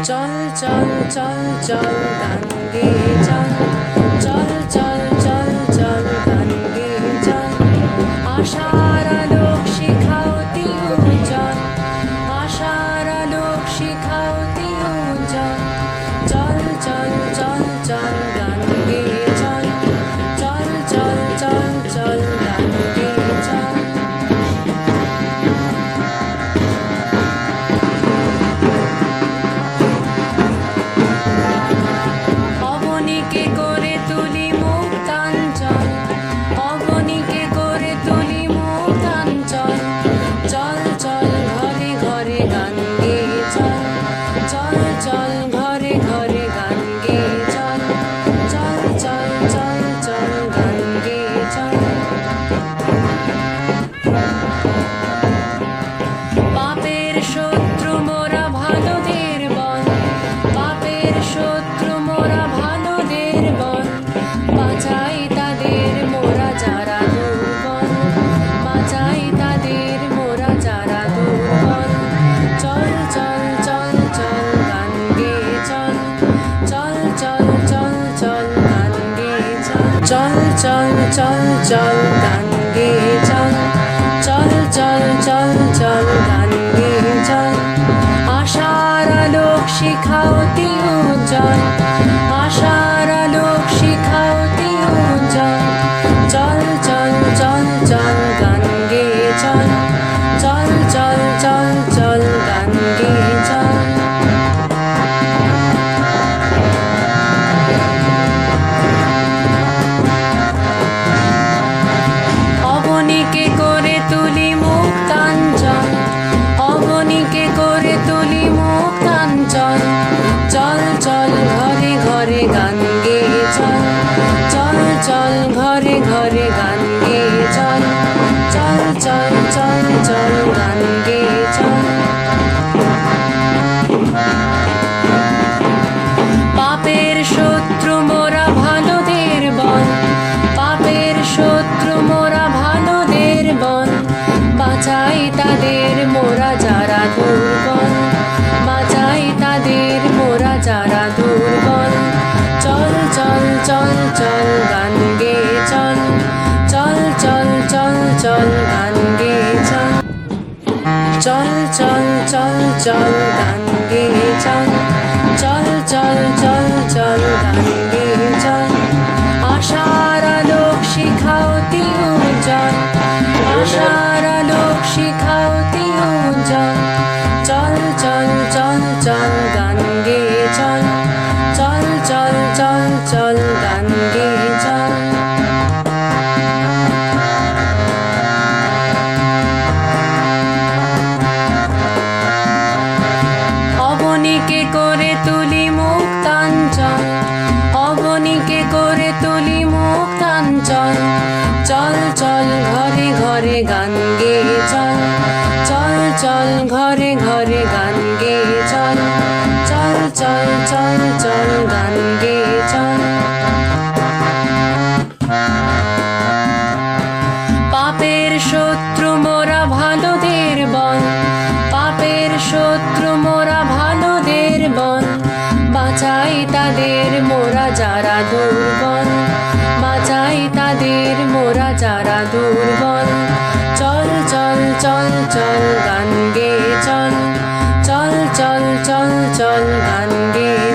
চল চল চল চল গান গেয়ে চল, চল চল চল চল গান গেয়ে চল। আশার আলোক শিখাওতি উজ্জ্বল, আশার আলোক শিখাওতি উজ্জ্বল। চল চল চল চল গান গেয়ে চল, চল চল চল চল গান গেয়ে চল। অবনীকে করে তুলি মুক্তাঞ্চল, অবনীকে করে তুলি মুক্তাঞ্চল। চল চল ঘরে ঘরে গান গেয়ে চল, চল চল ঘরে ঘরে গান গেয়ে চল। চল চল চল চল গান গেয়ে চল। পাপের শত্রু মোরা ভালোদের বল, পাপের শত্রু মোরা ভালোদের বল। বাঁচাই তাদের মোরা যারা দুর্বল, বাঁচাই তাদের মোরা যারা দুর্বল। চল চল চল চল গান গেয়ে চল, চল চল চল চল গান গেয়ে চল। চল চল চল চল গান গেয়ে চল, চল চল চল চল গান গেয়ে চল। আশার আলোক শিখাওতি উজ্জ্বল, আশার আলোক শিখাওতি উজ্জ্বল। চল চল চল চল গান গেয়ে চল, চল চল চল চল গান গেয়ে চল। অবনীকে করে তুলি মুক্তাঞ্চল, অবনীকে করে তুলি মুক্তাঞ্চল। চল চল ঘরে ঘরে গান গেয়ে চল, চল চল ঘরে ঘরে গান গেয়ে চল। চল চল চল চল গান গেয়ে চল। পাপের শত্রু মোরা ভালোদের বল, পাপের শত্রু মোরা ভালোদের বল। বাঁচাই তাদের মোরা যারা দুর্বল, বাঁচাই তাদের মোরা যারা দুর্বল। চল চল চল চল গান গেয়ে চল, চল চল চল চল গান গেয়ে চল। চল চল চল চল গান গেয়ে চল, চল চল চল চল গান গেয়ে চল। আশার আলোক শিখাওতি উজ্জ্বল, আশার আলোক শিখাওতি উজ্জ্বল। চল চল চল চল গান গেয়ে চল, চল চল চল চল গান গেয়ে চল। অবনীকে করে তুলি মুক্তাঞ্চল, অবনীকে করে তুলি মুক্তাঞ্চল। চল চল ঘরে ঘরে গান গেয়ে চল, চল চল ঘরে ঘরে গান গেয়ে চল। চল চল চল চল গান গেয়ে চল। পাপের শত্রু মোরা ভালোদের বল, পাপের শত্রু মোরা ভালোদের বল। বাঁচাই তাদের মোরা যারা দুর্বল, বাঁচাই তাদের মোরা যারা দুর্বল। চল চল চল চল গান গেয়ে চল, চল চল চল চল গান গেয়ে